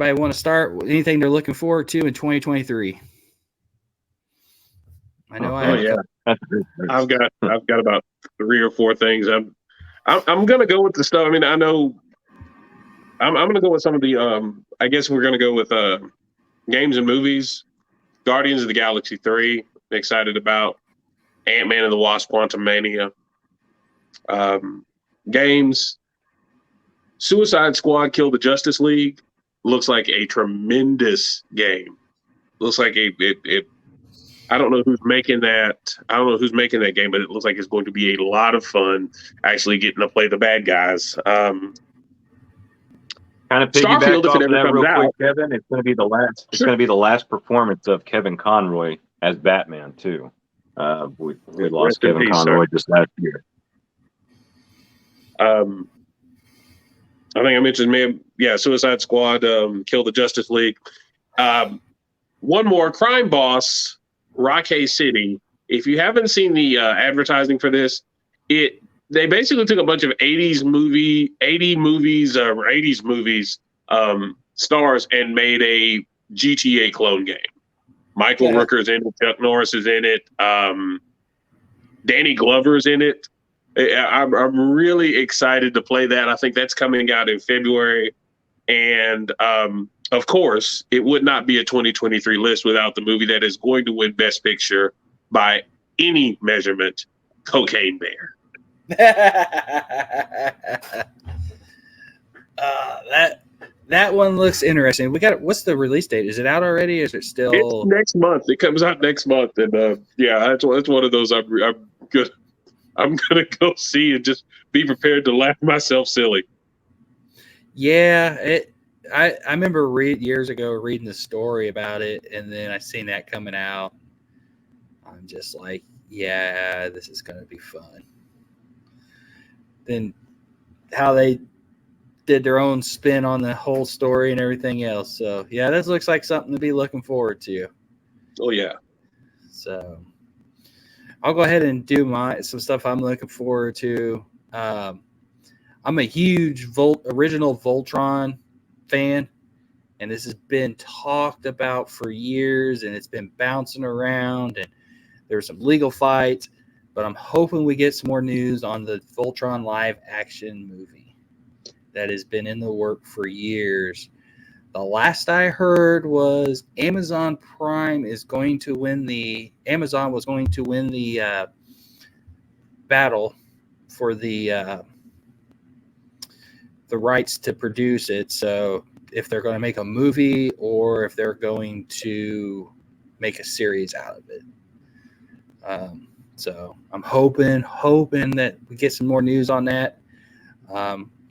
Anybody want to start? Anything they're looking forward to in 2023? I know I have. Yeah, I've got about 3 or 4 things. I'm gonna go with the stuff. I mean, I know I'm gonna go with some of the. I guess we're gonna go with games and movies. Guardians of the Galaxy 3. Excited about Ant-Man and the Wasp: Quantumania. Games. Suicide Squad: Kill the Justice League looks like a tremendous game. Looks like it. I don't know who's making that. I don't know who's making that game, but it looks like it's going to be a lot of fun. Actually, getting to play the bad guys. Kind of piggyback off of that real quick, Kevin. It's going to be the last. It's going to be the last performance of Kevin Conroy as Batman too. We lost Kevin Conroy just last year. I think I mentioned, Suicide Squad, Kill the Justice League. One more, Crime Boss, Rockay City. If you haven't seen the advertising for this, they basically took a bunch of 80s movies, stars and made a GTA clone game. Michael Rooker's in it, Chuck Norris is in it, Danny Glover's in it. I'm really excited to play that. I think that's coming out in February. And of course, it would not be a 2023 list without the movie that is going to win Best Picture by any measurement, Cocaine Bear. That one looks interesting. What's the release date? Is it out already? Or is it still? It's next month. It comes out next month, and that's one of those I'm gonna go see and just be prepared to laugh myself silly. Yeah, I remember years ago reading the story about it, and then I seen that coming out. I'm just like, yeah, this is gonna be fun. Then how they did their own spin on the whole story and everything else. So yeah, this looks like something to be looking forward to. Oh yeah. So I'll go ahead and do some stuff I'm looking forward to. I'm a huge original Voltron fan, and this has been talked about for years, and it's been bouncing around, and there's some legal fights, but I'm hoping we get some more news on the Voltron live action movie that has been in the work for years. The last I heard was Amazon Prime was going to win the battle for the rights to produce it. So if they're going to make a movie or if they're going to make a series out of it. So I'm hoping that we get some more news on that.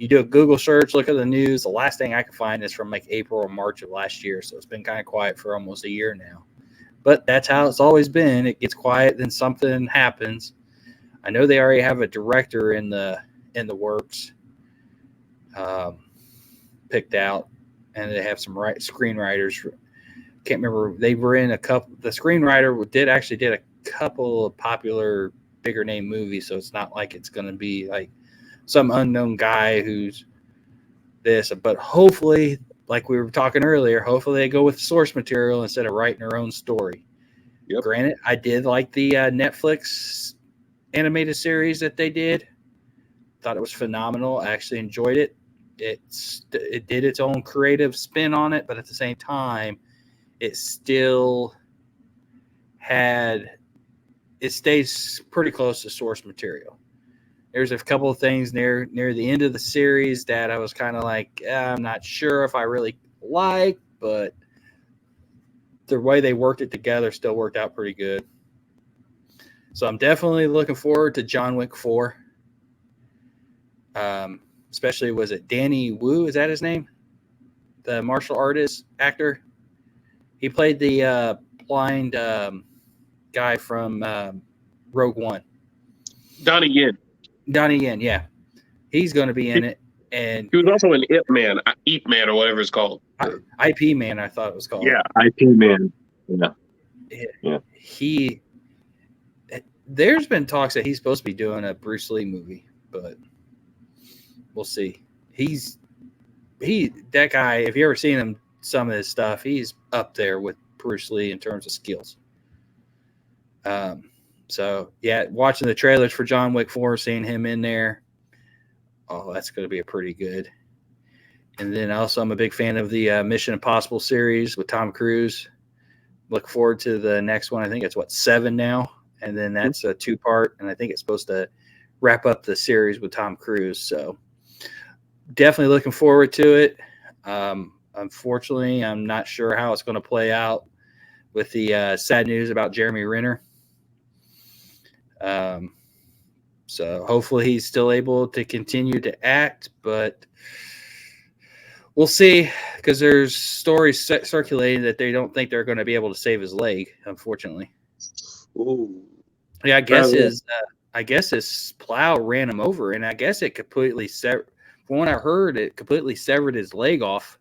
You do a Google search, look at the news. The last thing I can find is from like April or March of last year. So it's been kind of quiet for almost a year now. But that's how it's always been. It gets quiet, then something happens. I know they already have a director in the works picked out, and they have some screenwriters. Can't remember. They were in a couple. The screenwriter did a couple of popular, bigger name movies. So it's not like it's going to be like some unknown guy who's this. But hopefully, like we were talking earlier, hopefully they go with source material instead of writing their own story. Yep. Granted, I did like the Netflix animated series that they did. Thought it was phenomenal. I actually enjoyed it. It did its own creative spin on it, but at the same time, it still stays pretty close to source material. There's a couple of things near the end of the series that I was kind of like, I'm not sure if I really like, but the way they worked it together still worked out pretty good. So I'm definitely looking forward to John Wick 4. Especially, was it Danny Wu? Is that his name? The martial artist actor. He played the blind guy from Rogue One. Donnie Yen, yeah. He's going to be in it. And he was also in Ip Man or whatever it's called. IP Man, I thought it was called. Yeah, IP Man. Yeah. There's been talks that he's supposed to be doing a Bruce Lee movie, but we'll see. That guy, if you ever seen him some of his stuff, he's up there with Bruce Lee in terms of skills. So yeah, watching the trailers for John Wick 4, seeing him in there, oh, that's going to be a pretty good. And then also, I'm a big fan of the Mission Impossible series with Tom Cruise. Look forward to the next one. I think it's 7 now, and then that's a 2-part, and I think it's supposed to wrap up the series with Tom Cruise. So definitely looking forward to it. Unfortunately, I'm not sure how it's going to play out with the sad news about Jeremy Renner. So hopefully he's still able to continue to act, but we'll see, because there's stories circulating that they don't think they're going to be able to save his leg, unfortunately. Ooh. Yeah, I guess his plow ran him over, and I guess it completely from what I heard, it completely severed his leg off.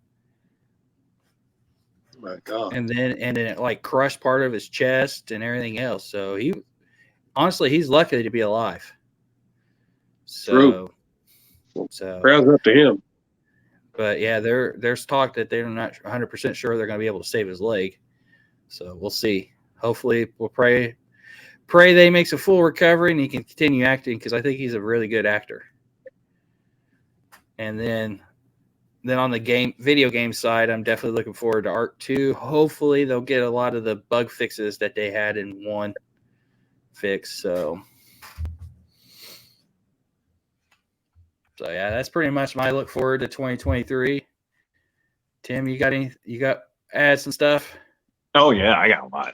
Oh my God. And then it like crushed part of his chest and everything else. So he's lucky to be alive. So prayers up to him. But yeah, there's talk that they're not 100% sure they're going to be able to save his leg. So we'll see. Hopefully, we'll pray that he makes a full recovery and he can continue acting, because I think he's a really good actor. And then on the video game side, I'm definitely looking forward to Ark 2. Hopefully, they'll get a lot of the bug fixes that they had in 1 fix. So yeah, that's pretty much my look forward to 2023. Tim, you got ads and stuff? Oh yeah, I got a lot.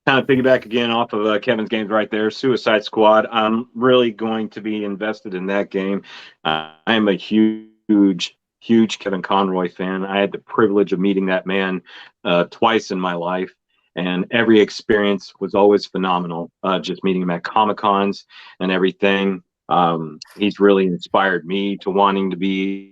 Kind of piggyback again off of Kevin's games right there. Suicide Squad. I'm really going to be invested in that game. I am a huge Kevin Conroy fan. I had the privilege of meeting that man twice in my life, and every experience was always phenomenal. Just meeting him at Comic-Cons and everything. He's really inspired me to wanting to be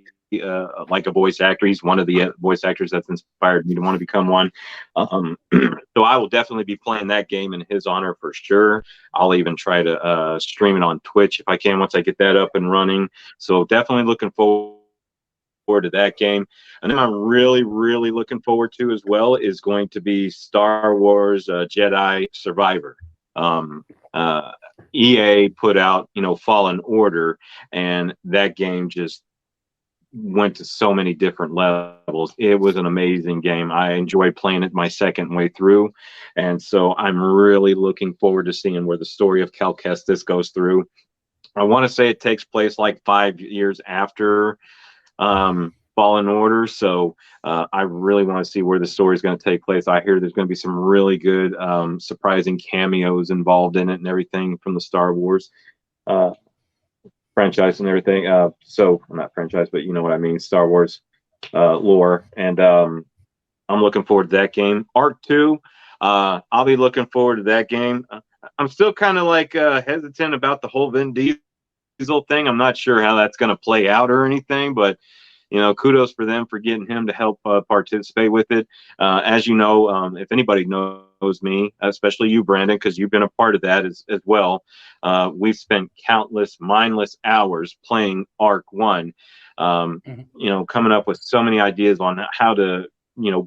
like a voice actor. He's one of the voice actors that's inspired me to want to become one. So I will definitely be playing that game in his honor for sure. I'll even try to stream it on Twitch if I can once I get that up and running. So definitely looking forward to that game. And then I'm really looking forward to as well is going to be Star Wars Jedi Survivor. EA put out, Fallen Order, and that game just went to so many different levels. It was an amazing game. I enjoyed playing it my second way through, and so I'm really looking forward to seeing where the story of Cal Kestis goes through. I want to say it takes place like 5 years after Fallen Order, so I really want to see where the story is going to take place. I hear there's going to be some really good surprising cameos involved in it and everything from the Star Wars franchise and everything. So not franchise, but you know what I mean, Star Wars lore. And I'm looking forward to that game. Ark 2, I'll be looking forward to that game. I'm still kind of like hesitant about the whole Vin Diesel thing. I'm not sure how that's going to play out or anything, but kudos for them for getting him to help participate with it. As you know, if anybody knows me, especially you, Brandon, because you've been a part of that as well, we've spent countless mindless hours playing Ark 1, coming up with so many ideas on how to,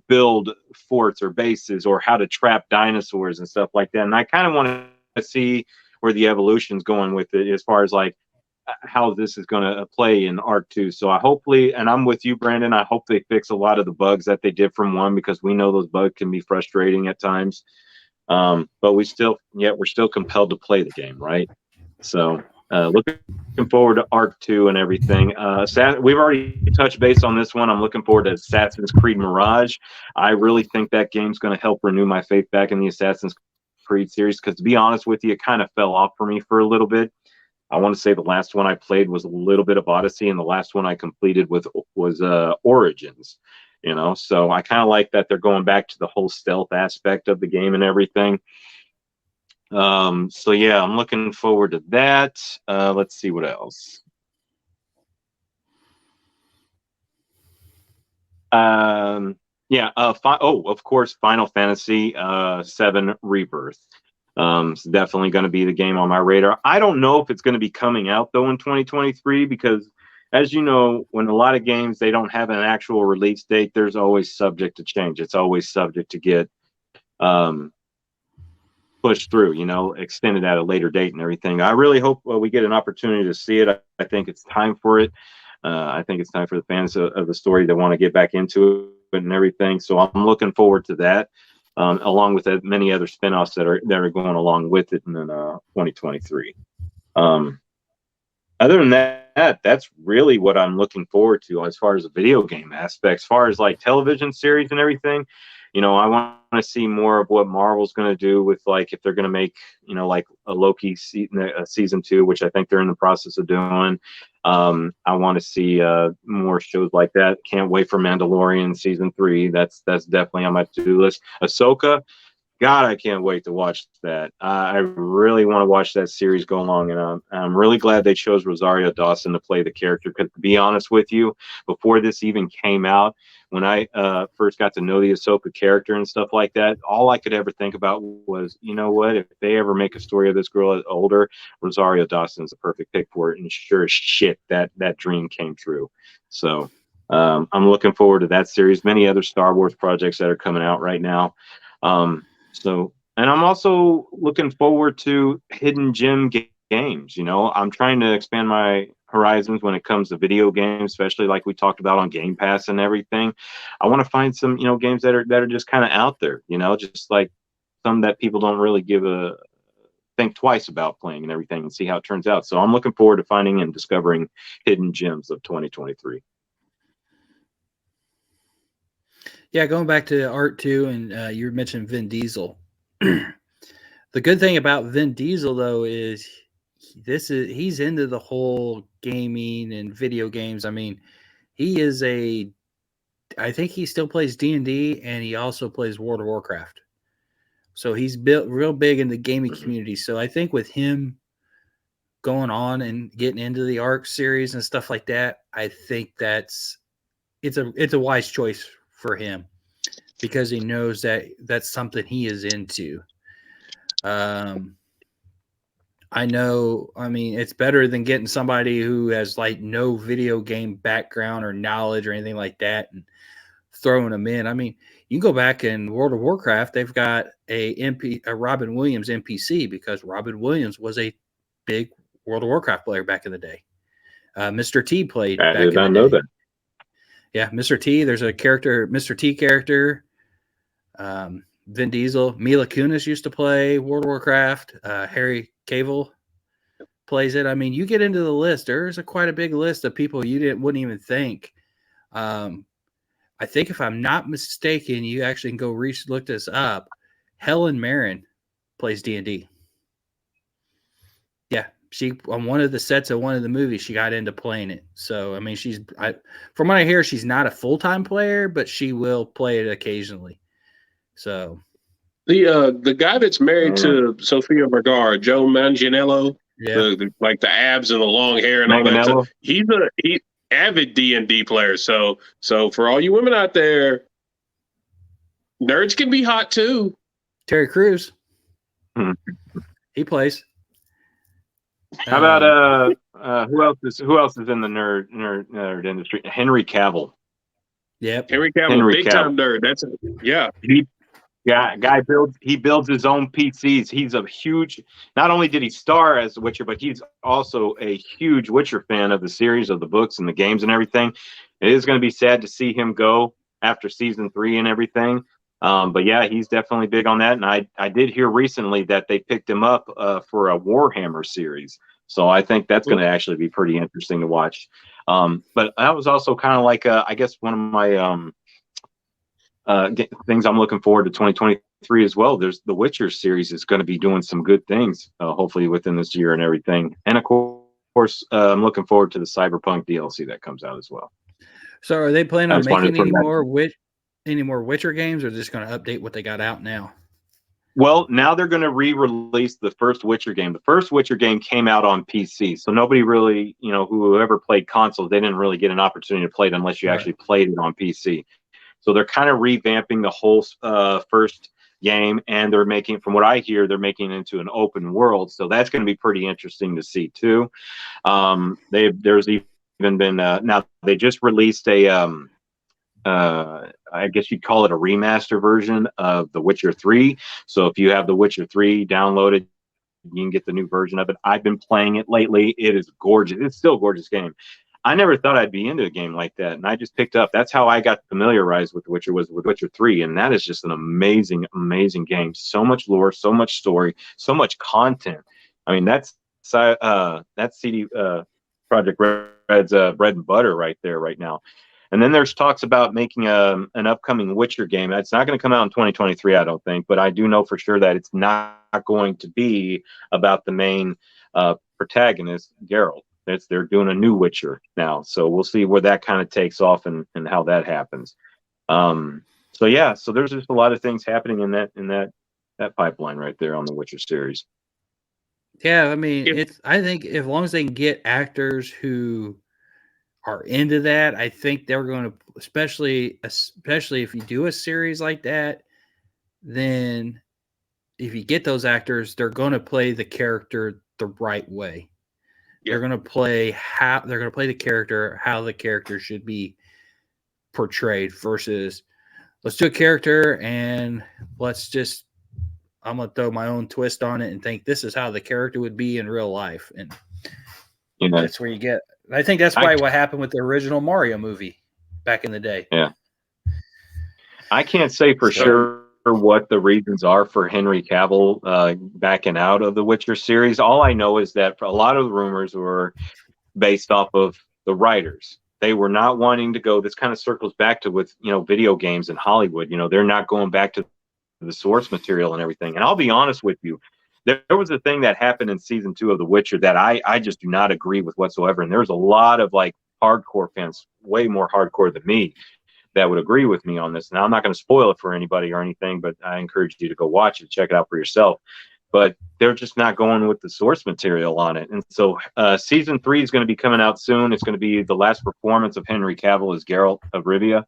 build forts or bases or how to trap dinosaurs and stuff like that. And I kind of want to see where the evolution's going with it as far as like how this is going to play in Ark 2. So I hopefully, and I'm with you, Brandon, I hope they fix a lot of the bugs that they did from 1, because we know those bugs can be frustrating at times. But we're still compelled to play the game, right? So looking forward to Ark 2 and everything. We've already touched base on this one. I'm looking forward to Assassin's Creed Mirage. I really think that game's going to help renew my faith back in the Assassin's Creed series, because to be honest with you, it kind of fell off for me for a little bit. I want to say the last one I played was a little bit of Odyssey, and the last one I completed was Origins. So I kind of like that they're going back to the whole stealth aspect of the game and everything. So yeah, I'm looking forward to that. Let's see what else. Of course, Final Fantasy VII Rebirth. It's definitely going to be the game on my radar. I don't know if it's going to be coming out though in 2023, because as you know, when a lot of games they don't have an actual release date, there's always subject to change. It's always subject to get pushed through, extended at a later date and everything. I really hope we get an opportunity to see it. I think it's time for it. I think it's time for the fans of the story that want to get back into it and everything. So I'm looking forward to that, along with many other spinoffs that are going along with it in 2023. Other than that, that's really what I'm looking forward to as far as the video game aspect. As far as like television series and everything, I want to see more of what Marvel's going to do with, like, if they're going to make, like a Loki season 2, which I think they're in the process of doing. I want to see more shows like that. Can't wait for Mandalorian season 3. That's definitely on my to-do list. Ahsoka, God, I can't wait to watch that. I really want to watch that series go along, and I'm really glad they chose Rosario Dawson to play the character. Because, to be honest with you, before this even came out, when I first got to know the Ahsoka character and stuff like that, all I could ever think about was, you know what? If they ever make a story of this girl older, Rosario Dawson is the perfect pick for it. And sure as shit, that dream came true. So I'm looking forward to that series. Many other Star Wars projects that are coming out right now. And I'm also looking forward to hidden gem games. I'm trying to expand my horizons when it comes to video games, especially like we talked about on Game Pass and everything. I want to find some, games that are just kind of out there, just like some that people don't really think twice about playing and everything, and see how it turns out. So I'm looking forward to finding and discovering hidden gems of 2023. Yeah, going back to art too, and you mentioned Vin Diesel. The good thing about Vin Diesel, though, is he's into the whole gaming and video games. I mean, I think he still plays D&D, and he also plays World of Warcraft. So he's built real big in the gaming community. So I think with him going on and getting into the Ark series and stuff like that, I think it's a wise choice for him, because he knows that that's something he is into. I know, it's better than getting somebody who has like no video game background or knowledge or anything like that and throwing them in. You can go back in World of Warcraft, they've got a Robin Williams NPC, because Robin Williams was a big World of Warcraft player back in the day. Mr. T played back in the day. I did not know that. Yeah, Mr. T. There's a character, Mr. T character. Vin Diesel. Mila Kunis used to play World of Warcraft. Harry Cavill plays it. You get into the list. There's quite a big list of people you wouldn't even think. I think, if I'm not mistaken, you actually can go look this up. Helen Mirren plays D&D. Yeah. She, on one of the sets of one of the movies, she got into playing it. So, from what I hear, she's not a full-time player, but she will play it occasionally. So, the guy that's married to Sofia Vergara, Joe Manganiello, like the abs and the long hair and all that stuff, he's avid D&D player. So for all you women out there, nerds can be hot too. Terry Crews, he plays. How about who else is in the nerd industry? Henry Cavill. Yep. Henry Cavill, big time nerd. That's guy builds his own PCs. He's a huge, not only did he star as The Witcher, but he's also a huge Witcher fan of the series, of the books and the games and everything. It is going to be sad to see him go after season 3 and everything. But yeah, he's definitely big on that. And I did hear recently that they picked him up for a Warhammer series. So I think that's going to actually be pretty interesting to watch. But that was also kind of like, I guess, one of my things I'm looking forward to 2023 as well. There's the Witcher series is going to be doing some good things, hopefully within this year and everything. And of course, I'm looking forward to the Cyberpunk DLC that comes out as well. So are they planning on making any more Witcher games, or just going to update what they got out now? Well, now they're going to re-release the first Witcher game. The first Witcher game came out on PC, so nobody really, whoever played consoles, they didn't really get an opportunity to play it unless you actually played it on PC. So they're kind of revamping the whole first game, and they're making, from what I hear, they're making it into an open world. So that's going to be pretty interesting to see too. There's even even been now they just released a I guess you'd call it a remaster version of The Witcher 3. So if you have The Witcher 3 downloaded, you can get the new version of it. I've been playing it lately. It is gorgeous. It's still a gorgeous game. I never thought I'd be into a game like that, and I just picked up. That's how I got familiarized with The Witcher, was with Witcher 3, and that is just an amazing, amazing game. So much lore, so much story, so much content. I mean, that's CD Projekt Red's bread and butter right there, right now. And then there's talks about making an upcoming Witcher game. It's not going to come out in 2023, I don't think, but I do know for sure that it's not going to be about the main protagonist, Geralt. They're doing a new Witcher now, so we'll see where that kind of takes off and how that happens. So yeah, so there's just a lot of things happening in that pipeline right there on the Witcher series. Yeah, I mean, I think as long as they can get actors who are into that, I think they're going to, especially if you do a series like that, then if you get those actors, they're going to play the character the right way. They're going to play the character how the character should be portrayed versus let's do a character and I'm going to throw my own twist on it and think this is how the character would be in real life. And that's where you get, I think that's probably what happened with the original Mario movie back in the day. Yeah. I can't say for sure what the reasons are for Henry Cavill backing out of the Witcher series. All I know is that a lot of the rumors were based off of the writers. They were not wanting to go. This kind of circles back to with video games in Hollywood. They're not going back to the source material and everything. And I'll be honest with you, there was a thing that happened in season 2 of The Witcher that I just do not agree with whatsoever. And there's a lot of like hardcore fans, way more hardcore than me, that would agree with me on this. Now, I'm not going to spoil it for anybody or anything, but I encourage you to go watch it, check it out for yourself. But they're just not going with the source material on it. And so season 3 is going to be coming out soon. It's going to be the last performance of Henry Cavill as Geralt of Rivia.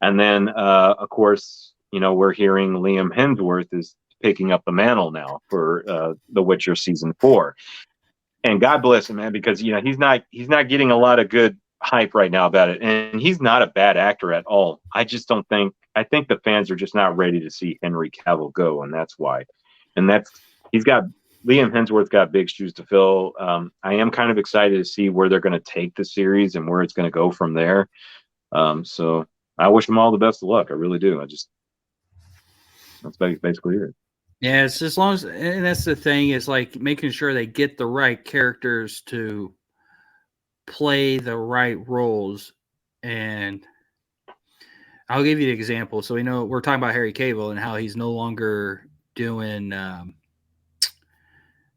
And then, of course, we're hearing Liam Hemsworth is picking up the mantle now for The Witcher season 4. And God bless him, man, because he's not getting a lot of good hype right now about it, and he's not a bad actor at all. I just don't think I think the fans are just not ready to see Henry Cavill go, and that's why. And Liam Hemsworth got big shoes to fill. I am kind of excited to see where they're going to take the series and where it's going to go from there. So I wish him all the best of luck. I really do. That's basically it. Yeah, it's as long as, and that's the thing, is like making sure they get the right characters to play the right roles. And I'll give you the example. So we're talking about Harry Cavill and how he's no longer doing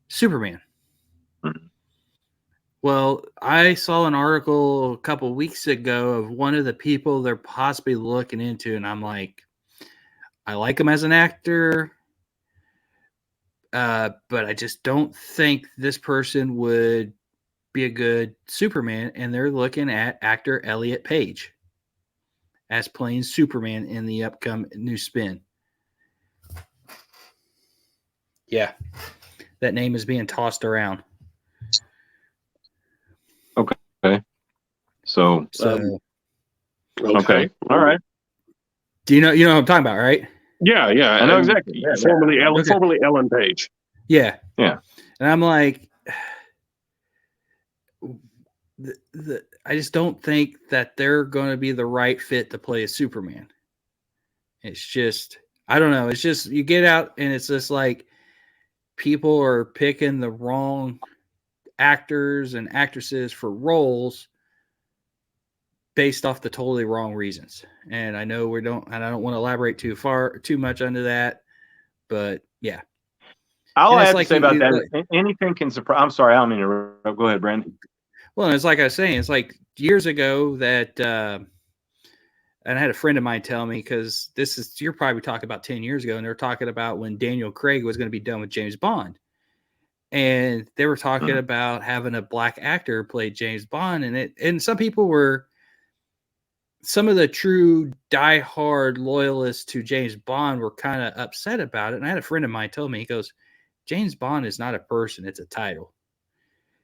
Superman. Mm-hmm. Well, I saw an article a couple of weeks ago of one of the people they're possibly looking into, and I'm like, I like him as an actor, but I just don't think this person would be a good Superman. And they're looking at actor Elliot Page as playing Superman in the upcoming new spin. Yeah, that name is being tossed around. Okay. So okay. All right. Do you know what I'm talking about, right? Yeah. I know exactly. Yeah, formerly Ellen Page. Yeah. Yeah. And I'm like, I just don't think that they're going to be the right fit to play a Superman. It's just, I don't know. It's just, you get out and it's just like people are picking the wrong actors and actresses for roles based off the totally wrong reasons. And I know I don't want to elaborate too much into that, but yeah. All I have to say about that is anything can surprise. I'm sorry, I don't mean to interrupt. Go ahead, Brandon. Well, it's like I was saying, it's like years ago that, and I had a friend of mine tell me, because you're probably talking about 10 years ago, and they're talking about when Daniel Craig was going to be done with James Bond. And they were talking about having a black actor play James Bond. And some people some of the true diehard loyalists to James Bond were kind of upset about it. And I had a friend of mine tell me, he goes, James Bond is not a person, it's a title.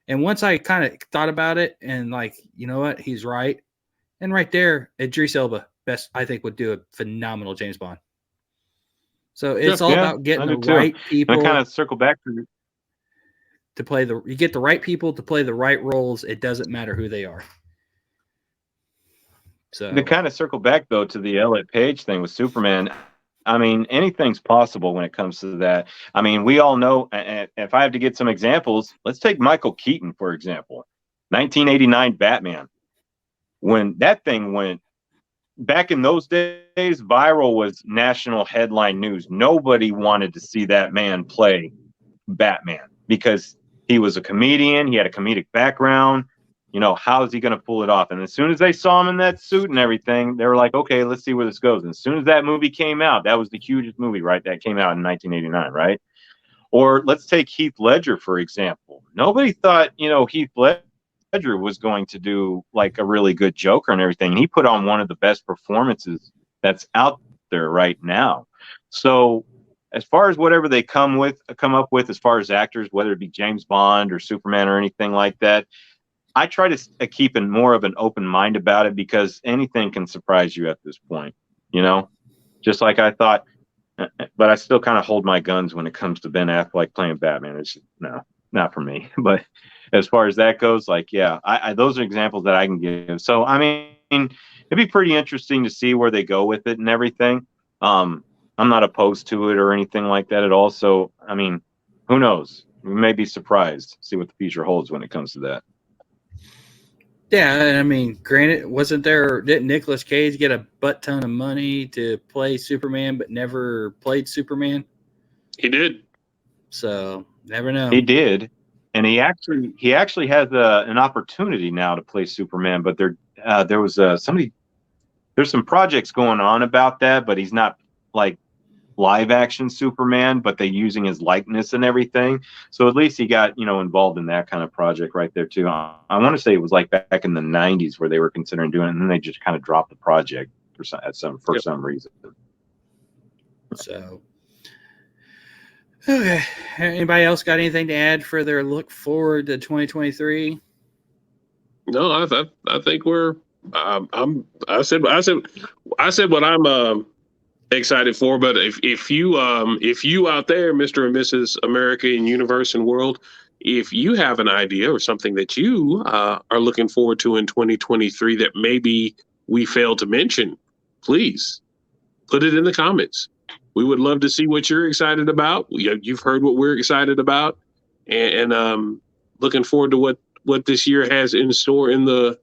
And once I kind of thought about it and like, you know what, he's right. And right there, Idris Elba, I think would do a phenomenal James Bond. So it's all about getting the right people. And I kind of circle back to play you get the right people to play the right roles. It doesn't matter who they are. So to kind of circle back though to the Elliot Page thing with Superman. I mean, anything's possible when it comes to that. I mean, we all know, and if I have to get some examples, let's take Michael Keaton, for example. 1989 Batman. When that thing went, back in those days, viral was national headline news. Nobody wanted to see that man play Batman because he was a comedian. He had a comedic background. You know, how is he going to pull it off? And as soon as they saw him in that suit and everything, they were like, okay, let's see where this goes. And as soon as that movie came out, that was the hugest movie, right? That came out in 1989, right? Or let's take Heath Ledger, for example. Nobody thought, you know, Heath Ledger was going to do like a really good Joker and everything. And he put on one of the best performances that's out there right now. So as far as whatever they come up with as far as actors, whether it be James Bond or Superman or anything like that, I try to keep more of an open mind about it because anything can surprise you at this point, you know, just like I thought, but I still kind of hold my guns when it comes to Ben Affleck playing Batman. It's no, not for me. But as far as that goes, like, yeah, those are examples that I can give. So, I mean, it'd be pretty interesting to see where they go with it and everything. I'm not opposed to it or anything like that at all. So, I mean, who knows? We may be surprised, see what the future holds when it comes to that. Yeah, I mean, granted, didn't Nicolas Cage get a butt ton of money to play Superman, but never played Superman? He did. So, never know. He did, and he actually has an opportunity now to play Superman, but there was there's some projects going on about that, but he's not like live action Superman, but they're using his likeness and everything. So at least he got, you know, involved in that kind of project right there too. I want to say it was like back in the 90s where they were considering doing it, and then they just kind of dropped the project for some reason. So, okay. Anybody else got anything to add for their look forward to 2023? No, I think we're. I said what I'm excited for. But if you out there, Mr. and Mrs. America and Universe and World, if you have an idea or something that you are looking forward to in 2023 that maybe we failed to mention, please put it in the comments. We would love to see what you're excited about. You've heard what we're excited about, and looking forward to what this year has in store in the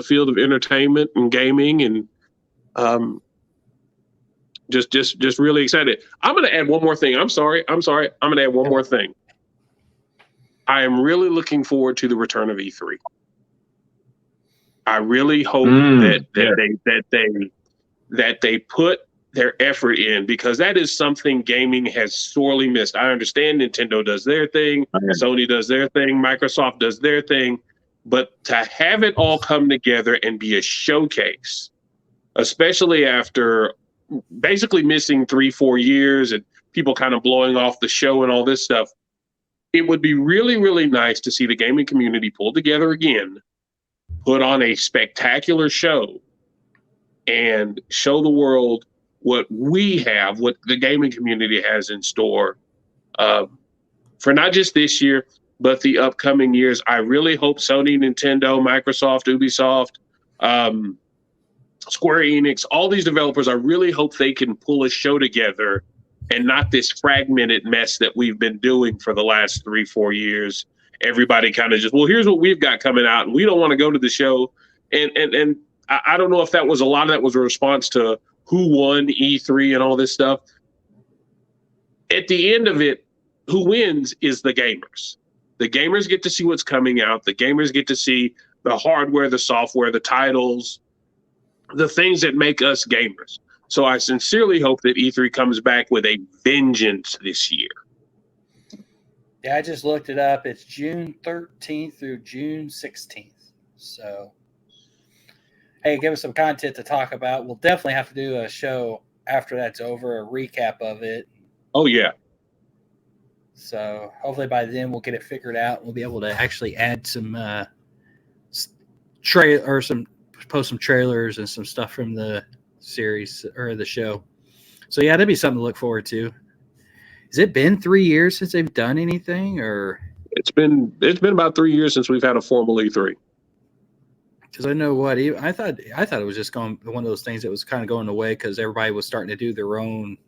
field of entertainment and gaming, and just really excited. I'm going to add one more thing. I'm sorry. I'm going to add one more thing. I am really looking forward to the return of E3. I really hope that they put their effort in, because that is something gaming has sorely missed. I understand Nintendo does their thing, Sony does their thing, Microsoft does their thing, but to have it all come together and be a showcase, especially after basically missing 3-4 years and people kind of blowing off the show and all this stuff, it would be really, really nice to see the gaming community pull together again, put on a spectacular show, and show the world what we have, what the gaming community has in store for not just this year, but the upcoming years. I really hope Sony, Nintendo, Microsoft, Ubisoft, Square Enix, all these developers, I really hope they can pull a show together and not this fragmented mess that we've been doing for the last 3-4 years. Everybody kind of just, well, here's what we've got coming out, and we don't want to go to the show. And I don't know if that was a lot of that was a response to who won E3 and all this stuff. At the end of it, who wins is the gamers. The gamers get to see what's coming out. The gamers get to see the hardware, the software, the titles, the things that make us gamers. So I sincerely hope that E3 comes back with a vengeance this year. Yeah, I just looked it up. It's June 13th through June 16th. So, hey, give us some content to talk about. We'll definitely have to do a show after that's over, a recap of it. Oh, yeah. So hopefully by then we'll get it figured out. We'll be able to actually add some post some trailers and some stuff from the series or the show. So yeah, that'd be something to look forward to. Has it been 3 years since they've done anything, or It's been about 3 years since we've had a formal E3. because I know what I thought it was just going one of those things that was kind of going away because everybody was starting to do their own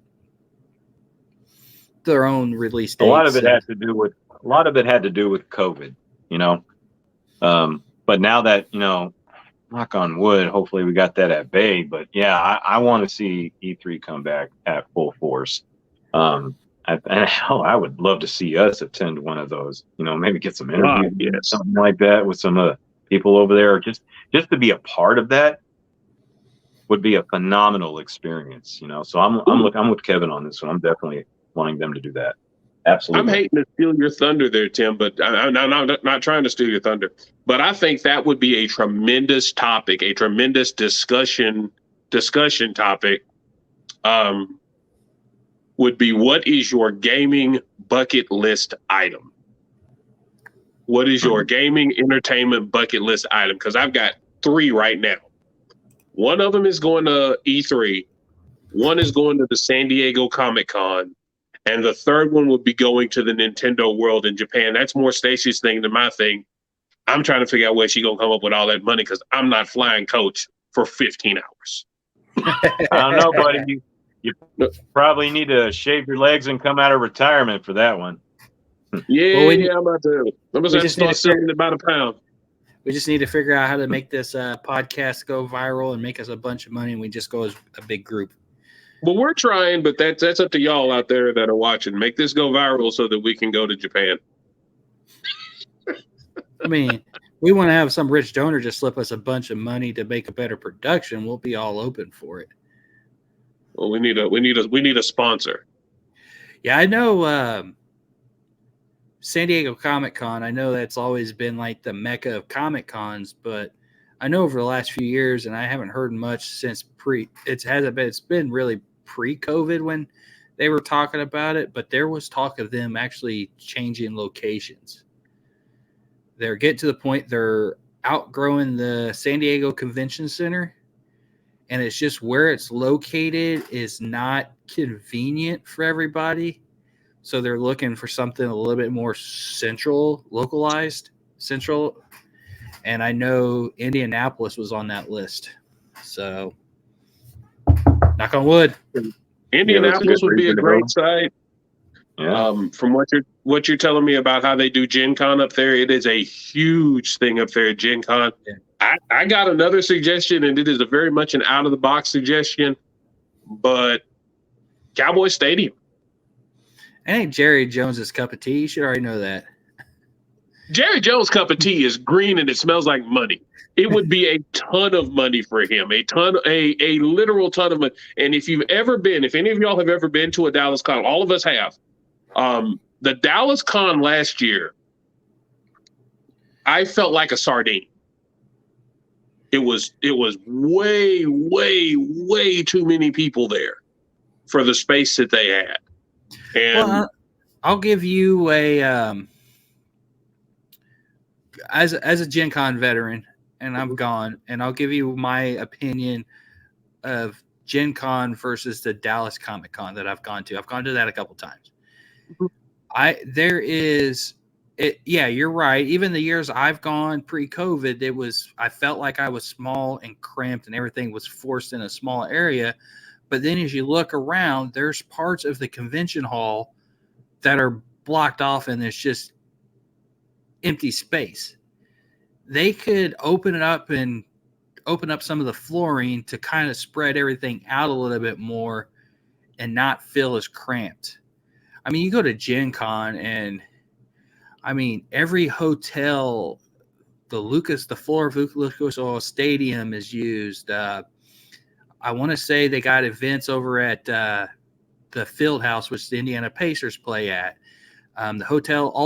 release dates. A lot of it had to do with COVID, you know. But now that, you know, knock on wood, hopefully we got that at bay. But yeah, I want to see E3 come back at full force. I would love to see us attend one of those. You know, maybe get some interviews, something like that, with some people over there. Just to be a part of that would be a phenomenal experience. You know, so I'm with Kevin on this one. I'm definitely wanting them to do that. Absolutely. I'm hating to steal your thunder there, Tim, but I'm not trying to steal your thunder. But I think that would be a tremendous topic, a tremendous discussion topic. Would be, what is your gaming bucket list item? What is your gaming entertainment bucket list item? Because I've got 3 right now. One of them is going to E3. One is going to the San Diego Comic-Con. And the third one would be going to the Nintendo World in Japan. That's more Stacy's thing than my thing. I'm trying to figure out where she's going to come up with all that money because I'm not flying coach for 15 hours. I don't know, buddy. You probably need to shave your legs and come out of retirement for that one. Yeah, I'm about to start selling about a pound. We just need to figure out how to make this podcast go viral and make us a bunch of money, and we just go as a big group. Well, we're trying, but that's up to y'all out there that are watching. Make this go viral so that we can go to Japan. I mean, we want to have some rich donor just slip us a bunch of money to make a better production. We'll be all open for it. Well, we need a sponsor. Yeah, I know San Diego Comic-Con. I know that's always been like the mecca of Comic Cons, but I know over the last few years, and I haven't heard much since it's been really pre-COVID when they were talking about it, but there was talk of them actually changing locations. They're getting to the point they're outgrowing the San Diego Convention Center, and it's just where it's located is not convenient for everybody. So they're looking for something a little bit more central. And I know Indianapolis was on that list. So knock on wood. Indianapolis would be a great site. Yeah. From what you're telling me about how they do Gen Con up there, it is a huge thing up there at Gen Con. Yeah. I got another suggestion, and it is a very much an out-of-the-box suggestion, but Cowboy Stadium. I think Jerry Jones's cup of tea. You should already know that. Jerry Jones' cup of tea is green and it smells like money. It would be a ton of money for him, a literal ton of money. And if any of y'all have ever been to a Dallas Con, all of us have. The Dallas Con last year, I felt like a sardine. It was way, way, way too many people there for the space that they had. And I'll give you a as a Gen Con veteran, and I'm gone, and I'll give you my opinion of Gen Con versus the Dallas Comic Con that I've gone to. I've gone to that a couple times. Yeah, you're right. Even the years I've gone pre-COVID, I felt like I was small and cramped and everything was forced in a small area. But then as you look around, there's parts of the convention hall that are blocked off and there's just empty space. They could open up some of the flooring to kind of spread everything out a little bit more and not feel as cramped. I mean, you go to Gen Con and I mean, every hotel, the floor of Lucas Oil Stadium is used. I want to say they got events over at the Field House, which the Indiana Pacers play at. All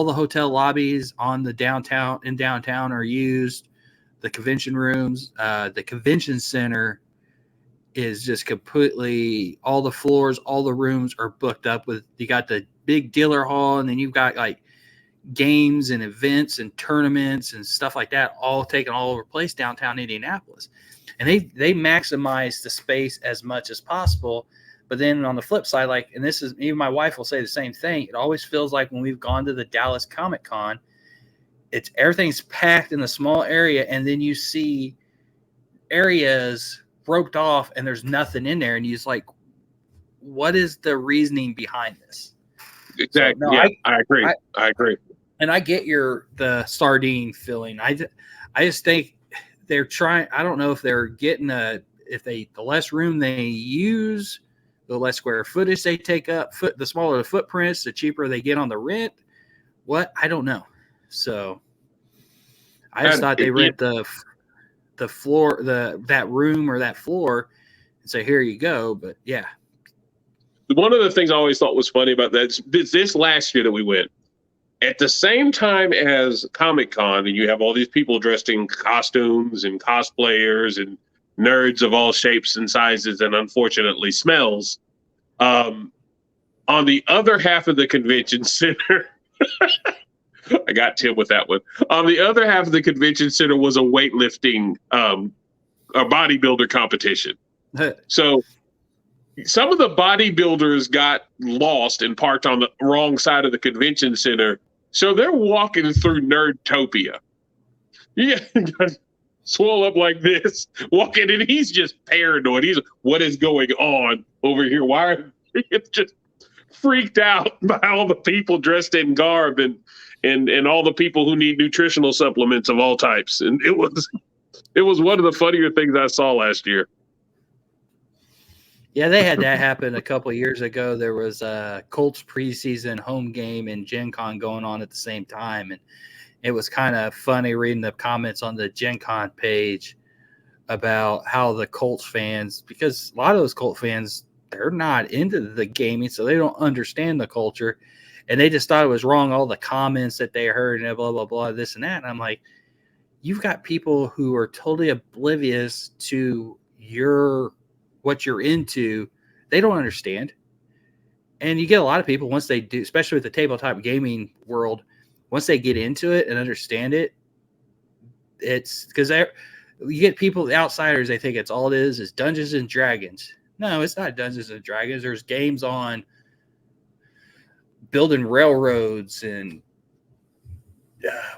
the hotel lobbies in downtown are used. The convention rooms, the convention center is just completely, all the floors, all the rooms are booked up with, you got the big dealer hall, and then you've got like games and events and tournaments and stuff like that all taken all over place downtown Indianapolis. And they maximize the space as much as possible. But then on the flip side, like, and this is, even my wife will say the same thing, it always feels like when we've gone to the Dallas Comic Con, it's everything's packed in a small area, and then you see areas roped off and there's nothing in there, and you're just like, what is the reasoning behind this? Exactly. So, no, yeah, I agree. I agree. And I get the sardine feeling. I just think they're trying. I don't know if they're getting the less room they use, the less square footage they take up, the smaller the footprints, the cheaper they get on the rent. What? I don't know. So I just thought they rent the floor, that room or that floor, and say, here you go. But yeah. One of the things I always thought was funny about that is this last year that we went, at the same time as Comic-Con, and you have all these people dressed in costumes and cosplayers and nerds of all shapes and sizes and unfortunately smells. On the other half of the convention center, I got Tim with that one. On the other half of the convention center was a weightlifting, a bodybuilder competition. So some of the bodybuilders got lost and parked on the wrong side of the convention center. So they're walking through Nerdtopia. Yeah, swole up like this, walking, and he's just paranoid. He's, what is going on over here? Why are it's just freaked out by all the people dressed in garb and all the people who need nutritional supplements of all types. And it was one of the funnier things I saw last year. Yeah, they had that happen a couple of years ago. There was a Colts preseason home game and Gen Con going on at the same time. And it was kind of funny reading the comments on the Gen Con page about how the Colts fans, because a lot of those Colts fans, they're not into the gaming, so they don't understand the culture. And they just thought it was wrong, all the comments that they heard and blah, blah, blah, this and that. And I'm like, you've got people who are totally oblivious to what you're into. They don't understand. And you get a lot of people, once they do, especially with the tabletop gaming world, once they get into it and understand it, it's because you get people, the outsiders, they think it's all it is Dungeons and Dragons. No, it's not Dungeons and Dragons. There's games on building railroads and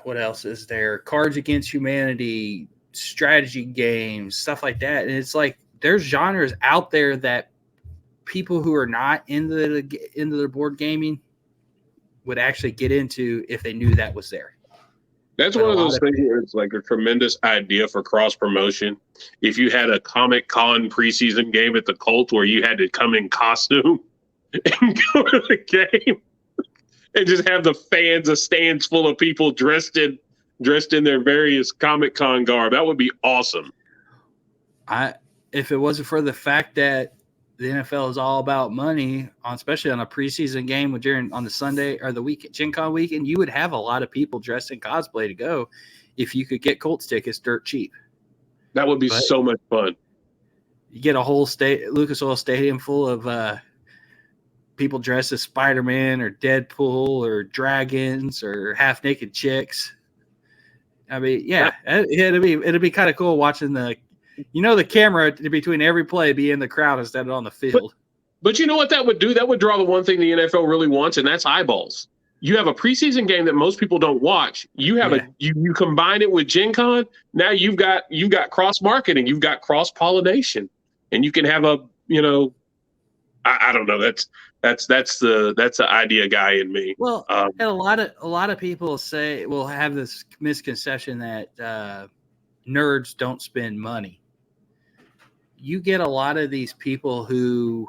what else is there? Cards Against Humanity, strategy games, stuff like that. And it's like, there's genres out there that people who are not into the board gaming would actually get into if they knew that was there. That's one of those things where it's like a tremendous idea for cross promotion. If you had a Comic-Con preseason game at the Colts where you had to come in costume and go to the game and just have the fans, a stands full of people dressed in their various Comic-Con garb, that would be awesome. If it wasn't for the fact that the NFL is all about money, especially on a preseason game on the Sunday or the weekend, Gen Con weekend, you would have a lot of people dressed in cosplay to go if you could get Colts tickets dirt cheap. That would be so much fun. You get a whole Lucas Oil Stadium full of people dressed as Spider-Man or Deadpool or dragons or half-naked chicks. I mean, yeah, it'd be kind of cool watching the camera between every play be in the crowd instead of on the field. But you know what that would do? That would draw the one thing the NFL really wants, and that's eyeballs. You have a preseason game that most people don't watch. You have you combine it with Gen Con. Now you've got cross marketing, you've got cross pollination, and you can have I don't know. That's the idea guy in me. Well, and a lot of people will have this misconception that nerds don't spend money. You get a lot of these people who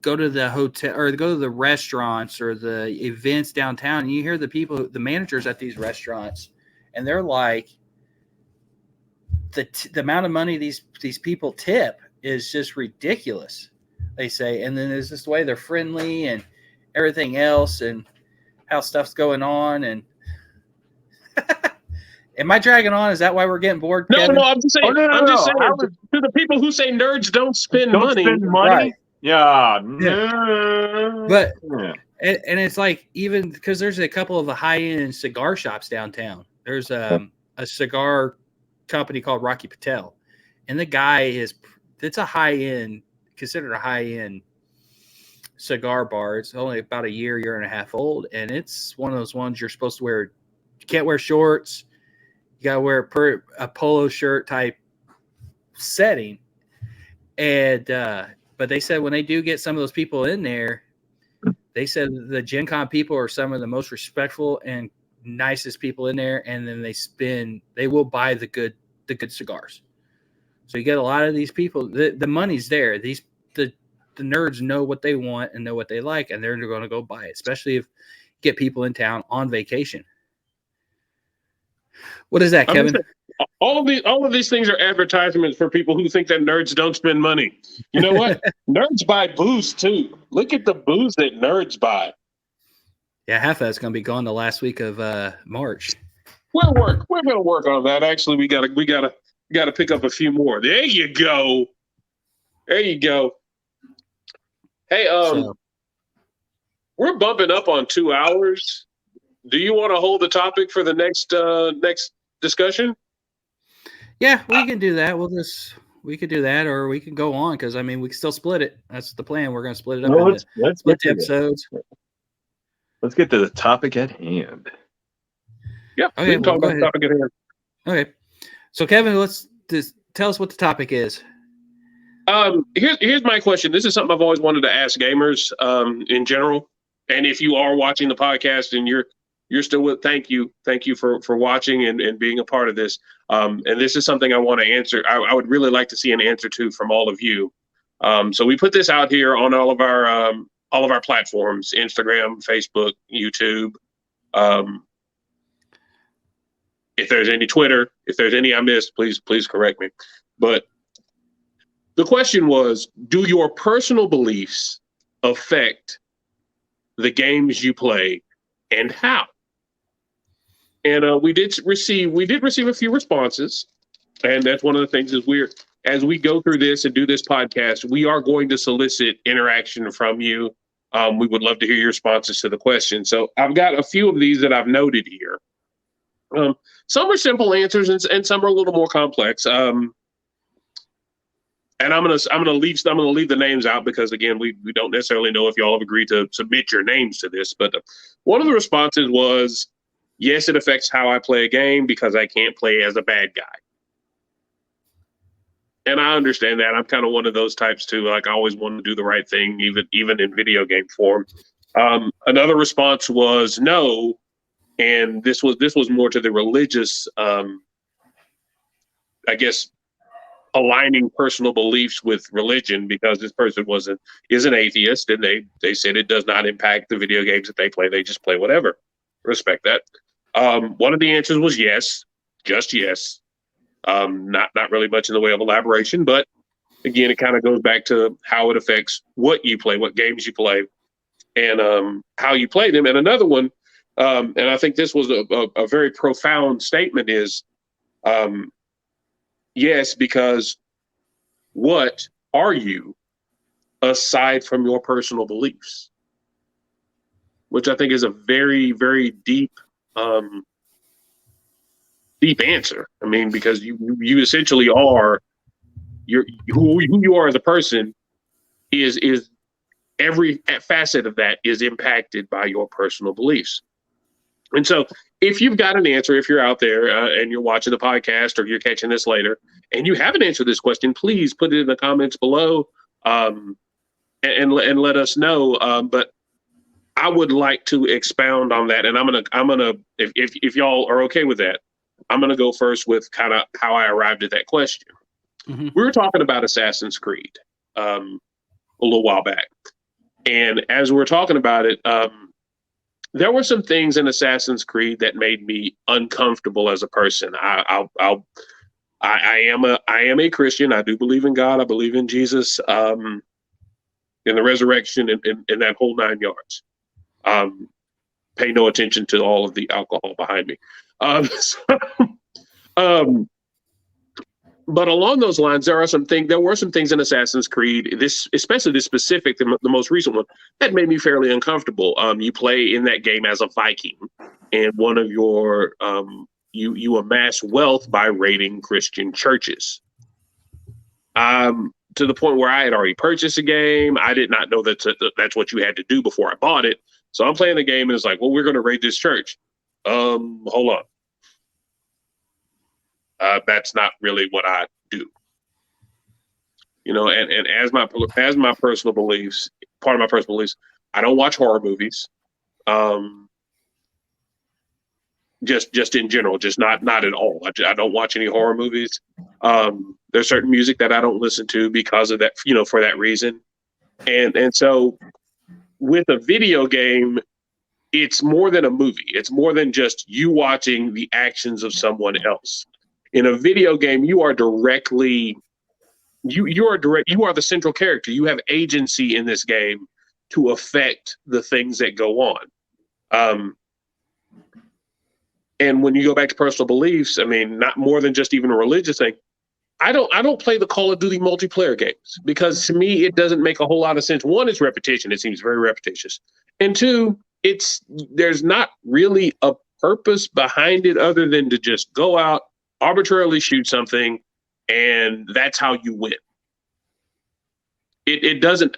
go to the hotel or go to the restaurants or the events downtown, and you hear the managers at these restaurants, and they're like, the amount of money these people tip is just ridiculous, they say. And then there's just the way they're friendly and everything else and how stuff's going on. And am I dragging on? Is that why we're getting bored? No, Kevin? I'm just saying. I'm just saying to the people who say nerds don't spend money. Right. Yeah, no. But Yeah. and it's like, even because there's a couple of the high end cigar shops downtown. There's a cigar company called Rocky Patel, and the guy it's a high end, considered a high end cigar bar. It's only about a year and a half old, and it's one of those ones you're supposed to wear. You can't wear shorts. You gotta wear a polo shirt type setting. And but they said when they do get some of those people in there, they said the Gen Con people are some of the most respectful and nicest people in there, and then they will buy the good cigars. So you get a lot of these people. The money's there. The nerds know what they want and know what they like, and they're going to go buy it, especially if you get people in town on vacation. What is that, Kevin? All of these things are advertisements for people who think that nerds don't spend money. You know what? Nerds buy booze too. Look at the booze that nerds buy. Yeah, half of that's going to be gone the last week of March. We're going to work on that. Actually, we gotta pick up a few more. There you go. Hey, we're bumping up on 2 hours. Do you want to hold the topic for the next discussion? Yeah, we can do that. We could do that, or we can go on, because I mean we can still split it. That's the plan. We're going to split it up Let's split the episodes. Let's get to the topic at hand. Yeah, okay, we can talk about the topic at hand. Okay, so Kevin, let's just tell us what the topic is. Here's my question. This is something I've always wanted to ask gamers in general. And if you are watching the podcast and you're still with, thank you for watching and being a part of this. And this is something I want to answer. I would really like to see an answer to from all of you. So we put this out here on all of our platforms: Instagram, Facebook, YouTube. If there's any Twitter, if there's any I missed, please correct me. But the question was, do your personal beliefs affect the games you play, and how? And we did receive a few responses, and that's one of the things is as we go through this and do this podcast, we are going to solicit interaction from you. We would love to hear your responses to the question. So I've got a few of these that I've noted here. Some are simple answers, and some are a little more complex. And I'm gonna leave the names out because, again, we don't necessarily know if y'all have agreed to submit your names to this. But one of the responses was, yes, it affects how I play a game because I can't play as a bad guy. And I understand that. I'm kind of one of those types too. Like, I always want to do the right thing, even in video game form. Another response was no, and this was more to the religious, I guess, aligning personal beliefs with religion, because this person is an atheist, and they said it does not impact the video games that they play. They just play whatever. Respect that. One of the answers was yes, just yes. Not really much in the way of elaboration, but again, it kind of goes back to how it affects what you play, what games you play, and how you play them. And another one, and I think this was a very profound statement, is yes, because what are you aside from your personal beliefs? Which I think is a very, very deep answer. I mean, because you essentially are who you are as a person is every facet of that is impacted by your personal beliefs. And so if you've got an answer, if you're out there and you're watching the podcast or you're catching this later and you haven't answered this question, please put it in the comments below and let us know. But I would like to expound on that. And I'm gonna if y'all are okay with that, I'm gonna go first with kind of how I arrived at that question. Mm-hmm. We were talking about Assassin's Creed a little while back. And as we were talking about it, there were some things in Assassin's Creed that made me uncomfortable as a person. I am a Christian. I do believe in God. I believe in Jesus, in the resurrection, and that whole 9 yards. Pay no attention to all of the alcohol behind me. But along those lines, there were some things in Assassin's Creed, especially this specific, the most recent one, that made me fairly uncomfortable. You play in that game as a Viking, and one of your you amass wealth by raiding Christian churches. To the point where I had already purchased a game. I did not know that's what you had to do before I bought it. So I'm playing the game, and it's like, well, we're going to raid this church. Hold on. That's not really what I do, and as my personal beliefs, part of my personal beliefs, I don't watch horror movies, just in general, just not at all. I don't watch any horror movies. There's certain music that I don't listen to because of that, for that reason, and so with a video game, it's more than a movie. It's more than just you watching the actions of someone else. In a video game, you are directly, you are the central character. You have agency in this game to affect the things that go on. And when you go back to personal beliefs, I mean, not more than just even a religious thing. I don't play the Call of Duty multiplayer games because to me it doesn't make a whole lot of sense. One, it's repetition. It seems very repetitious. And two, there's not really a purpose behind it other than to just go out, arbitrarily shoot something, and that's how you win. It doesn't.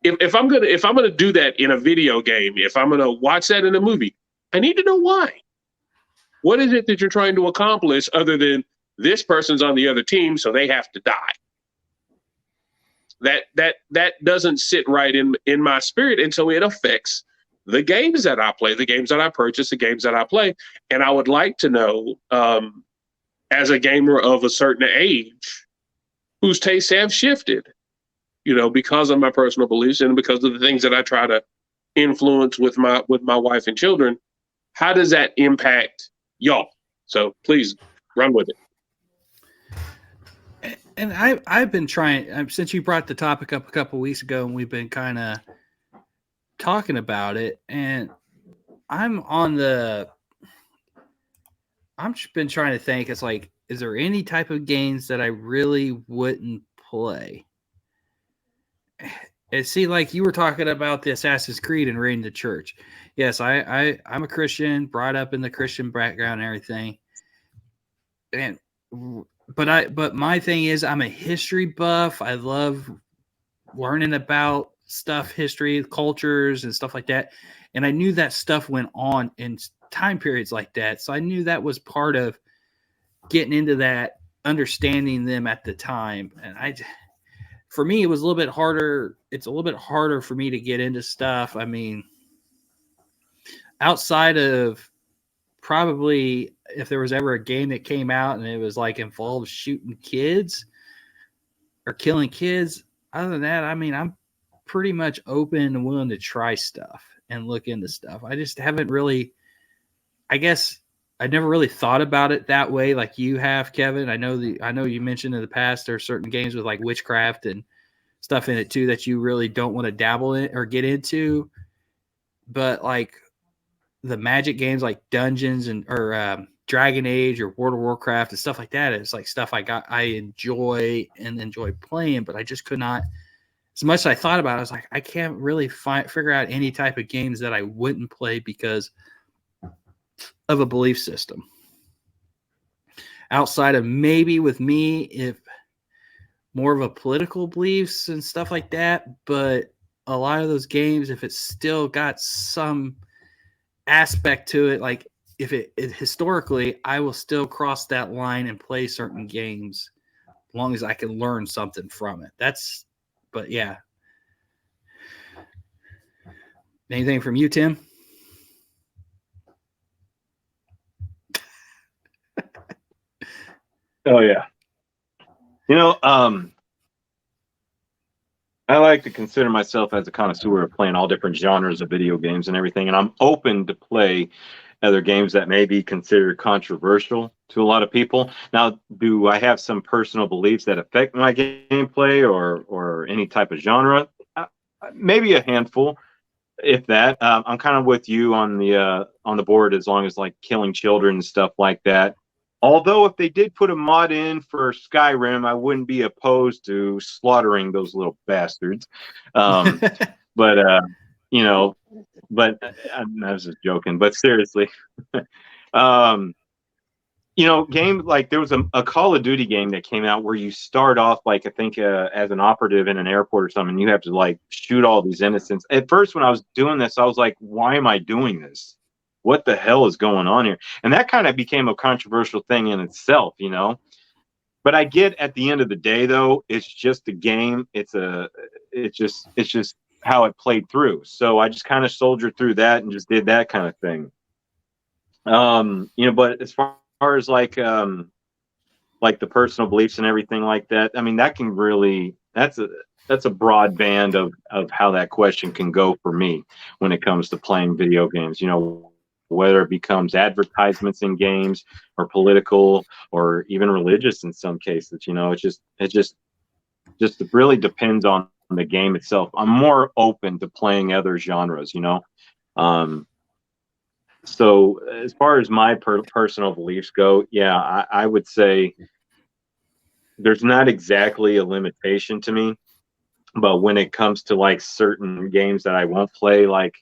If I'm gonna do that in a video game, if I'm gonna watch that in a movie, I need to know why. What is it that you're trying to accomplish other than this person's on the other team, so they have to die? That doesn't sit right in my spirit, and so it affects the games that I play, the games that I purchase, the games that I play. And I would like to know, as a gamer of a certain age, whose tastes have shifted, because of my personal beliefs and because of the things that I try to influence with my wife and children. How does that impact y'all? So please run with it. And I've been trying, since you brought the topic up a couple of weeks ago, and we've been kind of talking about it, and I've been trying to think, it's like, is there any type of games that I really wouldn't play? It seemed like you were talking about the Assassin's Creed and raiding the church. Yes, I'm a Christian, brought up in the Christian background and everything. But my thing is, I'm a history buff. I love learning about stuff, history, cultures, and stuff like that. And I knew that stuff went on in time periods like that. So I knew that was part of getting into that, understanding them at the time. And for me, it was a little bit harder. It's a little bit harder for me to get into stuff. I mean, outside of probably if there was ever a game that came out and it was like involved shooting kids or killing kids, other than that, I mean, I'm pretty much open and willing to try stuff and look into stuff. I just haven't really, I guess I never really thought about it that way like you have, Kevin. I know you mentioned in the past there are certain games with like witchcraft and stuff in it too that you really don't want to dabble in or get into. But like the Magic games like Dungeons or Dragon Age or World of Warcraft and stuff like that, it's like stuff I enjoy playing, but I just could not. As much as I thought about it, I was like, I can't really figure out any type of games that I wouldn't play because of a belief system. Outside of maybe with me, if more of a political beliefs and stuff like that, but a lot of those games, if it's still got some aspect to it, like if it historically, I will still cross that line and play certain games as long as I can learn something from it. But yeah. Anything from you, Tim? Oh yeah. I like to consider myself as a connoisseur of playing all different genres of video games and everything, and I'm open to play other games that may be considered controversial to a lot of people. Now, do I have some personal beliefs that affect my gameplay or any type of genre? Maybe a handful, if that. I'm kind of with you on the board as long as like killing children and stuff like that. Although if they did put a mod in for Skyrim, I wouldn't be opposed to slaughtering those little bastards. But you know, but I was just joking. But seriously, you know, game like there was a Call of Duty game that came out where you start off like I think as an operative in an airport or something. You have to like shoot all these innocents. At first, when I was doing this, I was like, "Why am I doing this? What the hell is going on here?" And that kind of became a controversial thing in itself, you know. But I get at the end of the day, though, it's just a game. It's just how it played through. So I just kind of soldiered through that and just did that kind of thing. You know, but as far as like the personal beliefs and everything like that, I mean, that can really that's a broad band of how that question can go for me when it comes to playing video games. You know, whether it becomes advertisements in games or political or even religious in some cases. You know, it just really depends on the game itself. I'm more open to playing other genres, you know. So as far as my personal beliefs go, yeah, I would say there's not exactly a limitation to me, but when it comes to like certain games that I won't play, like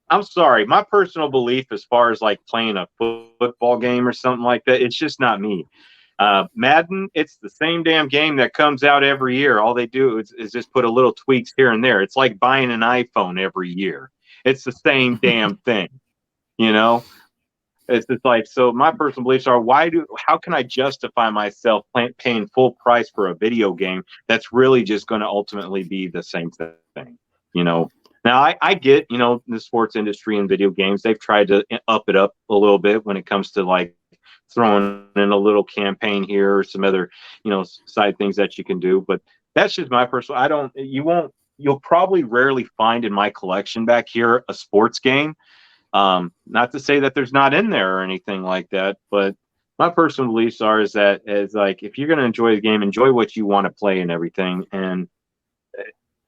I'm sorry, my personal belief as far as like playing a football game or something like that, it's just not me. Madden, it's the same damn game that comes out every year. All they do is just put a little tweaks here and there. It's like buying an iPhone every year. It's the same damn thing, you know? It's just like, so my personal beliefs are, how can I justify myself paying full price for a video game that's really just going to ultimately be the same thing, you know? Now, I get, you know, the sports industry and video games, they've tried to up it up a little bit when it comes to like throwing in a little campaign here or some other, you know, side things that you can do. But that's just my personal, you'll probably rarely find in my collection back here a sports game. Not to say that there's not in there or anything like that, but my personal beliefs is like, if you're going to enjoy the game, enjoy what you want to play and everything. And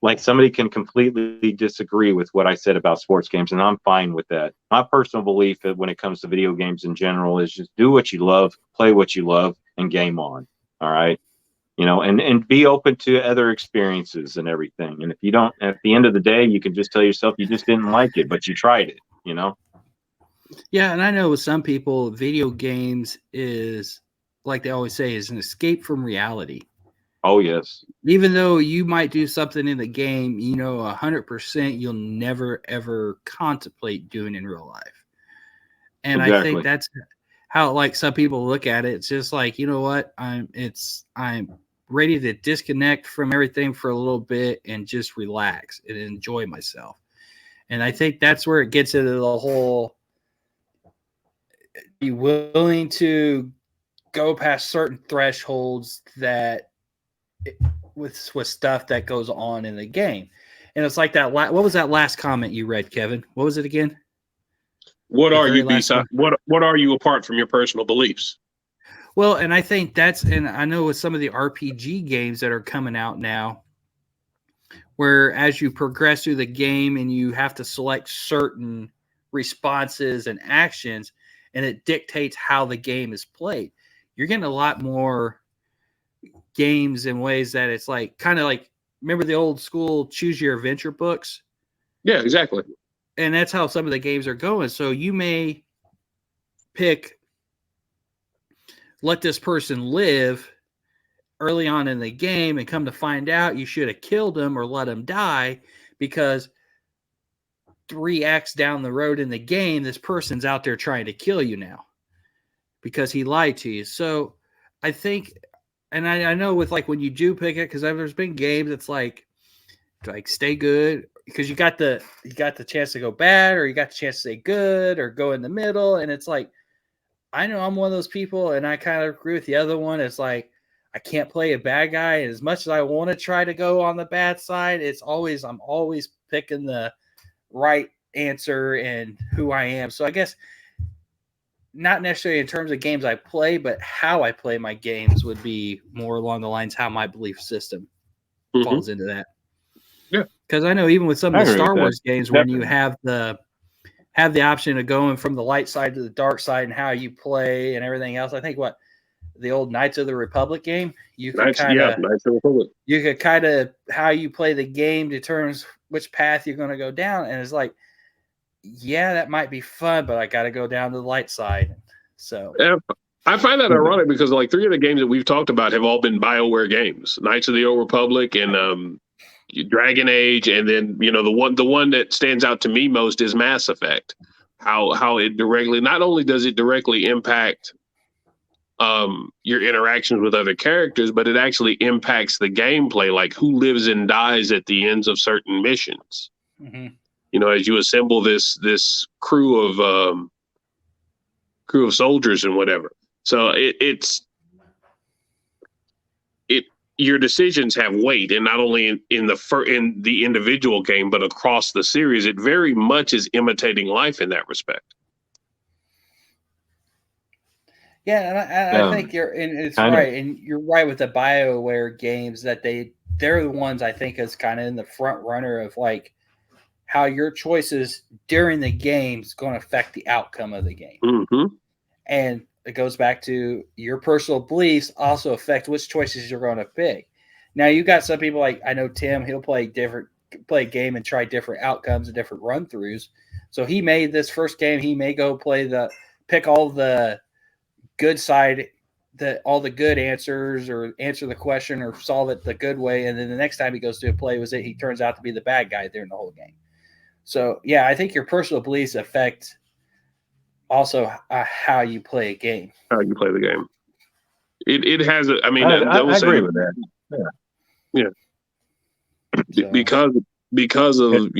like somebody can completely disagree with what I said about sports games, and I'm fine with that. My personal belief when it comes to video games in general is just do what you love, play what you love, and game on. All right. You know, and be open to other experiences and everything. And if you don't, at the end of the day, you can just tell yourself you just didn't like it, but you tried it, you know? Yeah. And I know with some people, video games is, like they always say, is an escape from reality. Oh, yes. Even though you might do something in the game, you know, 100% you'll never, ever contemplate doing in real life. And exactly. I think that's how, like, some people look at it. It's just like, you know what? I'm ready to disconnect from everything for a little bit and just relax and enjoy myself. And I think that's where it gets into the whole be willing to go past certain thresholds that with stuff that goes on in the game. And it's like that. What was that last comment you read, Kevin? What was it again? What are you beside? What are you apart from your personal beliefs? Well, and I think and I know with some of the RPG games that are coming out now, where as you progress through the game and you have to select certain responses and actions, and it dictates how the game is played, you're getting a lot more games in ways that it's like kind of like, remember the old school choose your adventure books? Yeah, exactly. And that's how some of the games are going. So you may pick let this person live early on in the game and come to find out you should have killed him or let him die because 3 acts down the road in the game, this person's out there trying to kill you now because he lied to you. So I think, and I know with like when you do pick it, because there's been games that's like stay good because you got the chance to go bad or you got the chance to stay good or go in the middle, and it's like I know I'm one of those people, and I kind of agree with the other one. It's like I can't play a bad guy, and as much as I want to try to go on the bad side, I'm always picking the right answer and who I am. So I guess not necessarily in terms of games I play, but how I play my games would be more along the lines how my belief system falls into that. Yeah, because I know even with some of the Star Wars games, when you have have the option of going from the light side to the dark side and how you play and everything else. I think the old Knights of the Republic game, you could Knights of the Republic. You could kind of how you play the game determines which path you're going to go down, and it's like, yeah, that might be fun, but I got to go down to the light side. So Yeah, I find that ironic because like 3 of the games that we've talked about have all been BioWare games: Knights of the Old Republic and Dragon Age, and then the one that stands out to me most is Mass Effect. How it directly, not only does it directly impact your interactions with other characters, but it actually impacts the gameplay, like who lives and dies at the ends of certain missions. Mm-hmm. As you assemble this crew of soldiers and whatever. So your decisions have weight, and not only in the individual game, but across the series. It very much is imitating life in that respect. Yeah, and I think it's right, and you're right with the BioWare games that they're the ones I think is kind of in the front runner of like how your choices during the game is going to affect the outcome of the game. Mm-hmm. And it goes back to your personal beliefs also affect which choices you're going to pick. Now you got some people like I know Tim, he'll play a game and try different outcomes and different run throughs. So he made this first game, he may go pick all the good side, all the good answers or answer the question or solve it the good way. And then the next time he goes to a play he turns out to be the bad guy during the whole game. So yeah, I think your personal beliefs affect also how you play a game. How you play the game. It has a. I mean, I agree with that. Yeah. Because of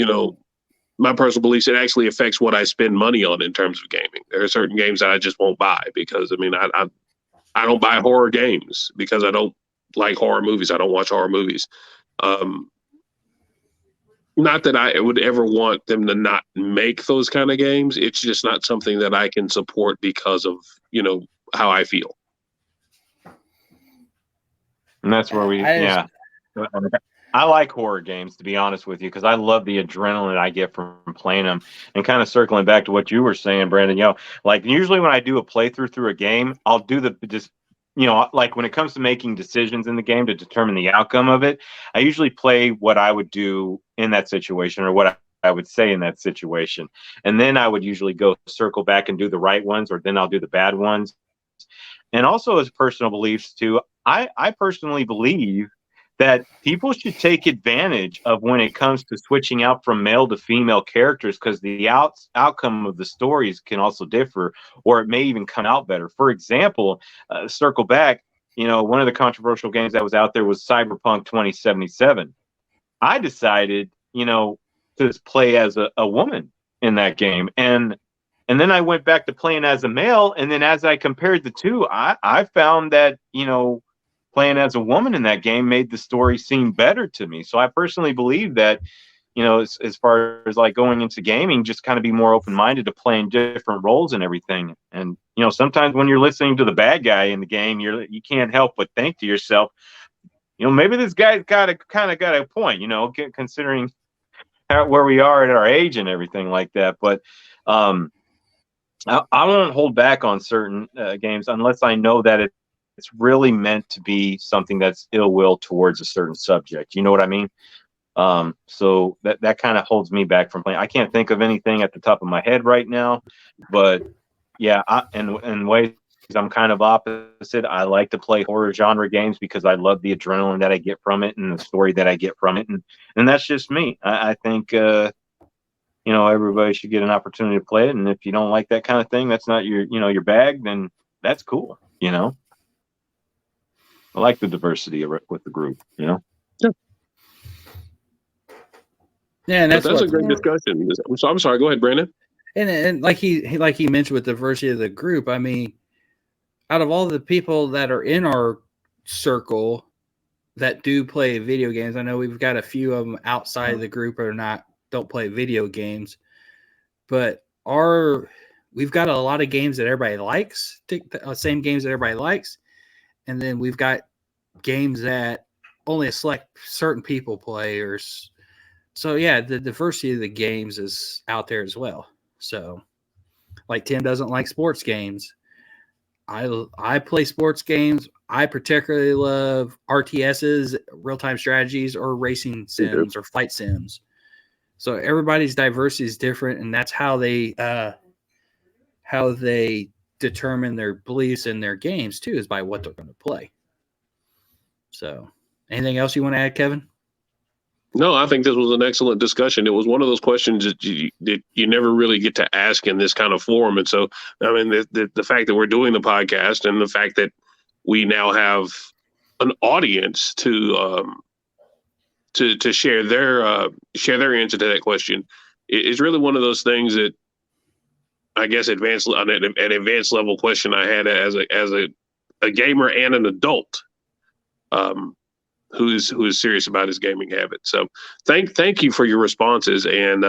my personal beliefs, it actually affects what I spend money on in terms of gaming. There are certain games that I just won't buy because I don't buy horror games because I don't like horror movies. I don't watch horror movies. Not that I would ever want them to not make those kind of games. It's just not something that I can support because of, how I feel. And that's where I like horror games, to be honest with you, because I love the adrenaline I get from playing them. And kind of circling back to what you were saying, Brandon, like usually when I do a playthrough through a game, I'll do like when it comes to making decisions in the game to determine the outcome of it, I usually play what I would do in that situation or what I would say in that situation. And then I would usually go circle back and do the right ones, or then I'll do the bad ones. And also as personal beliefs too, I personally believe that people should take advantage of when it comes to switching out from male to female characters, because the outcome of the stories can also differ, or it may even come out better. For example, circle back, one of the controversial games that was out there was Cyberpunk 2077. I decided, to play as a woman in that game. And then I went back to playing as a male. And then as I compared the two, I found that, playing as a woman in that game made the story seem better to me. So I personally believe that, as far as like going into gaming, just kind of be more open-minded to playing different roles and everything. And, sometimes when you're listening to the bad guy in the game, you can't help but think to yourself, maybe this guy's got a point, considering where we are at our age and everything like that. But I won't hold back on certain games unless I know that it's really meant to be something that's ill will towards a certain subject. You know what I mean? So that kind of holds me back from playing. I can't think of anything at the top of my head right now, but yeah, in ways I'm kind of opposite. I like to play horror genre games because I love the adrenaline that I get from it and the story that I get from it, and that's just me. I think everybody should get an opportunity to play it, and if you don't like that kind of thing, that's not your bag, then that's cool. I like the diversity with the group, Yeah. Yeah, and that's a great discussion. I'm sorry. Go ahead, Brandon. And like he mentioned with diversity of the group, I mean, out of all the people that are in our circle that do play video games, I know we've got a few of them outside of the group don't play video games, but we've got a lot of games that everybody likes, same games that everybody likes, and then we've got games that only a select certain people play. So yeah, the diversity of the games is out there as well. So, like Tim doesn't like sports games. I play sports games. I particularly love RTSs, real-time strategies, or racing sims or flight sims. So everybody's diversity is different, and that's how they determine their beliefs in their games too, is by what they're going to play. So, anything else you want to add, Kevin? No, I think this was an excellent discussion. It was one of those questions that you never really get to ask in this kind of forum. And so, I mean, the fact that we're doing the podcast and the fact that we now have an audience to share their answer to that question is really one of those things that I guess an advanced level question I had as a gamer and an adult. Who is serious about his gaming habits. So thank you for your responses, and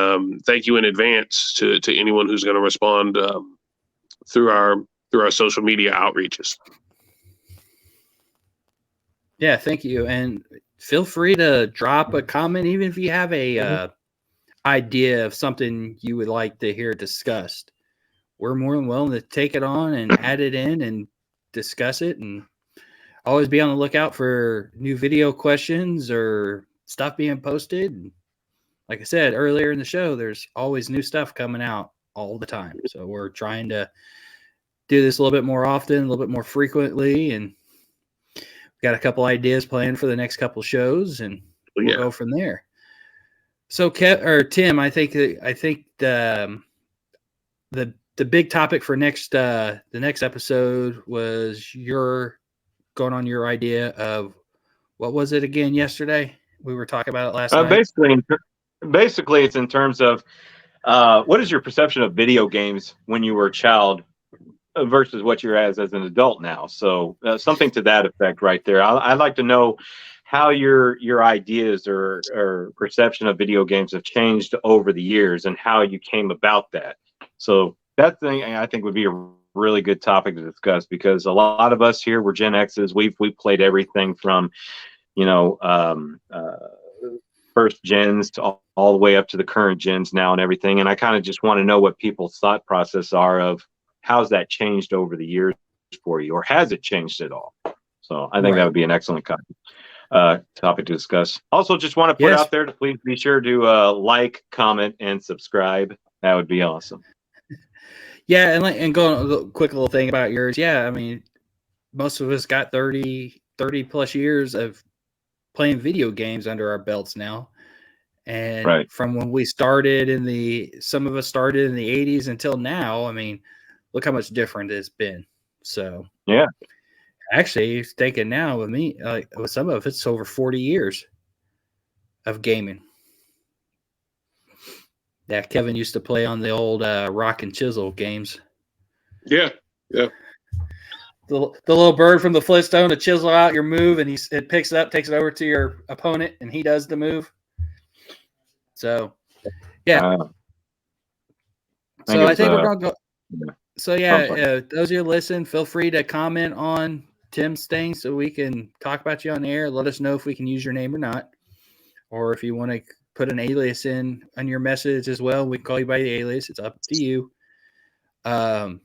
thank you in advance to anyone who's going to respond through our social media outreaches. Yeah, thank you, and feel free to drop a comment, even if you have a idea of something you would like to hear discussed. We're more than willing to take it on and add it in and discuss it, and always be on the lookout for new video questions or stuff being posted. Like I said earlier in the show, there's always new stuff coming out all the time. So we're trying to do this a little bit more often, a little bit more frequently, and we've got a couple ideas planned for the next couple shows, and we'll go from there. So, Tim, I think the big topic for the next episode was your idea of, what was it again yesterday? We were talking about it last night. Basically, it's in terms of what is your perception of video games when you were a child versus what you're as an adult now. So something to that effect right there. I'd like to know how your ideas or perception of video games have changed over the years and how you came about that. So that thing I think would be a really good topic to discuss, because a lot of us here, we're Gen X's. We've played everything from, first gens to all the way up to the current gens now and everything. And I kind of just want to know what people's thought process are of how's that changed over the years for you, or has it changed at all? So I think that would be an excellent topic to discuss. Also, just want to put out there to please be sure to like, comment, and subscribe. That would be awesome. Yeah, and going a quick little thing about yours. Yeah, I mean, most of us got 30 plus years of playing video games under our belts now. And from when we started some of us started in the 80s until now, I mean, look how much different it's been. So, yeah. Actually, thinking now with me, with some of it's over 40 years of gaming. Yeah, Kevin used to play on the old rock and chisel games. Yeah. The little bird from the Flintstone to chisel out your move, and it picks it up, takes it over to your opponent, and he does the move. So, yeah. I think we're going to go. Yeah. So, those of you listen, feel free to comment on Tim's thing so we can talk about you on the air. Let us know if we can use your name or not. Or if you want to put an alias in on your message as well, we can call you by the alias. It's up to you. And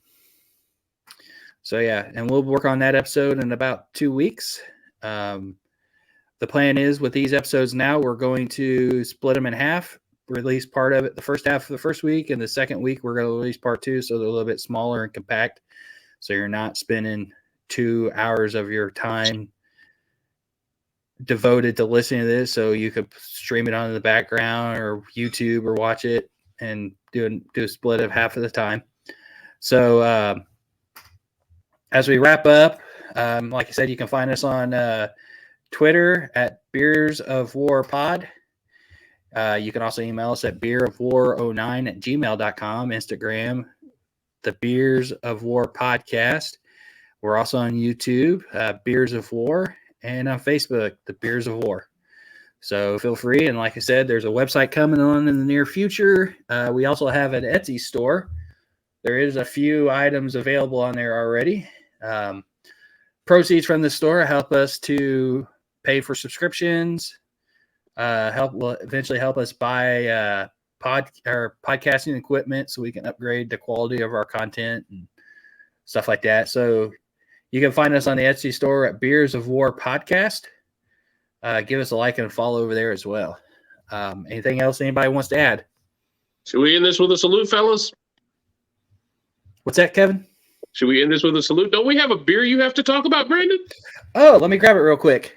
we'll work on that episode in about 2 weeks. The plan is with these episodes now, we're going to split them in half, release part of it the first half of the first week, and the second week we're going to release part 2, so they're a little bit smaller and compact, so you're not spending 2 hours of your time devoted to listening to this, so you could stream it on in the background or YouTube or watch it and do a split of half of the time. So as we wrap up, like I said, you can find us on Twitter at Beers of War Pod. You can also email us at beerofwar09@gmail.com, Instagram, the Beers of War Podcast. We're also on YouTube, Beers of War, and on Facebook, the Beers of War. So feel free. And like I said, there's a website coming on in the near future. We also have an Etsy store. There is a few items available on there already. Proceeds from the store help us to pay for subscriptions, will eventually help us buy podcasting equipment so we can upgrade the quality of our content and stuff like that. So you can find us on the Etsy store at Beers of War Podcast. Give us a like and a follow over there as well. Anything else anybody wants to add? Should we end this with a salute, fellas? What's that, Kevin? Should we end this with a salute? Don't we have a beer you have to talk about, Brandon? Oh, let me grab it real quick.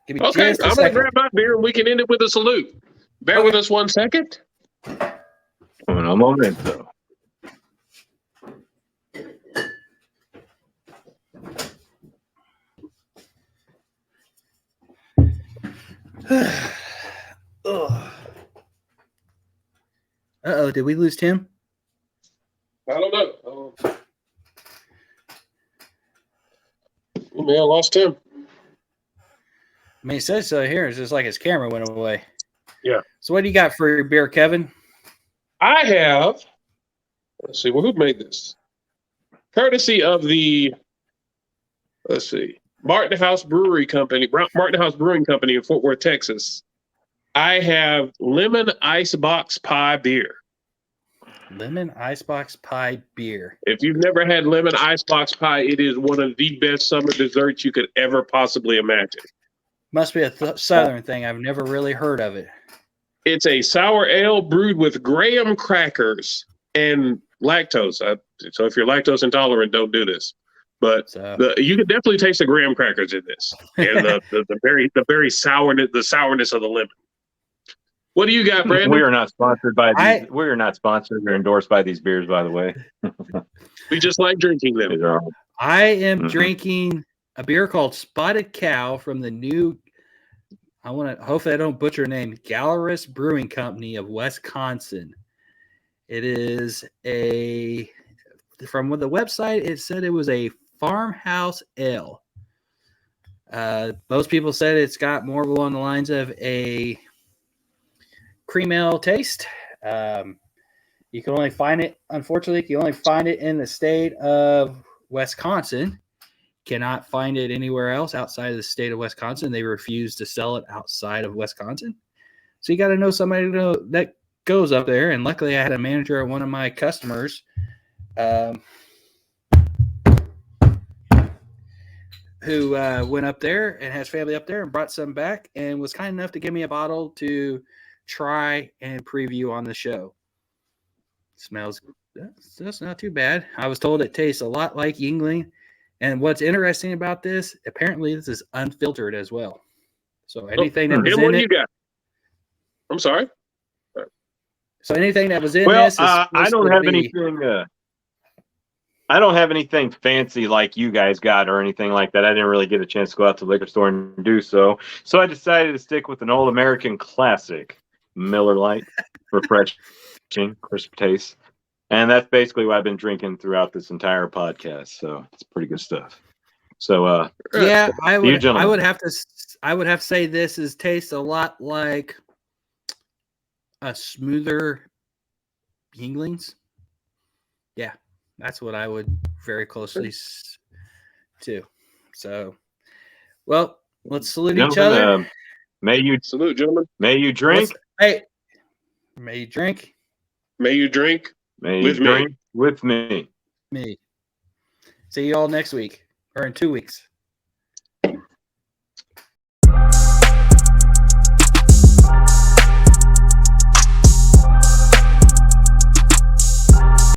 Give me Okay, just a I'm going to second. grab my beer and we can end it with a salute. Bear with us 1 second. Un momento. Uh-oh, did we lose Tim? I don't know. We may have lost him. I mean, it says so here. It's just like his camera went away. Yeah. So what do you got for your beer, Kevin? I have, let's see, well, who made this? Courtesy of the, let's see, Martin House Brewery Company, Martin House Brewing Company in Fort Worth, Texas. I have lemon icebox pie beer. Lemon icebox pie beer. If you've never had lemon icebox pie, it is one of the best summer desserts you could ever possibly imagine. Must be a southern thing. I've never really heard of it. It's a sour ale brewed with graham crackers and lactose. So if you're lactose intolerant, don't do this. But you can definitely taste the graham crackers in this, and the very sourness of the lemon. What do you got, Brandon? We are not sponsored by these. We are not sponsored or endorsed by these beers, by the way. We just like drinking them. I am drinking a beer called Spotted Cow from the new. Hopefully I don't butcher her name. Galaris Brewing Company of Wisconsin. It is from the website. It said it was a farmhouse ale. Most people said it's got more along the lines of a cream ale taste. You can only find it, unfortunately, you can only find it in the state of Wisconsin. Cannot find it anywhere else outside of the state of Wisconsin. They refuse to sell it outside of Wisconsin. So you got to know somebody that goes up there. And luckily I had a manager at one of my customers who went up there and has family up there and brought some back and was kind enough to give me a bottle to try and preview on the show. Smells, that's not too bad. I was told it tastes a lot like Yuengling. And what's interesting about this, apparently this is unfiltered as well. So anything that was in what it, you got? I'm sorry. So anything that was in well, this is I don't have anything. I don't have anything fancy like you guys got or anything like that. I didn't really get a chance to go out to the liquor store and do so. So I decided to stick with an old American classic, Miller Lite, refreshing, crisp taste. And that's basically what I've been drinking throughout this entire podcast. So it's pretty good stuff. So yeah, I would have to say this tastes a lot like a smoother Yuenglings. Yeah, that's what I would very closely to. So, well, let's salute each other. May you salute, gentlemen. May you drink. May you drink. May you drink. May you drink with me. See you all next week or in 2 weeks.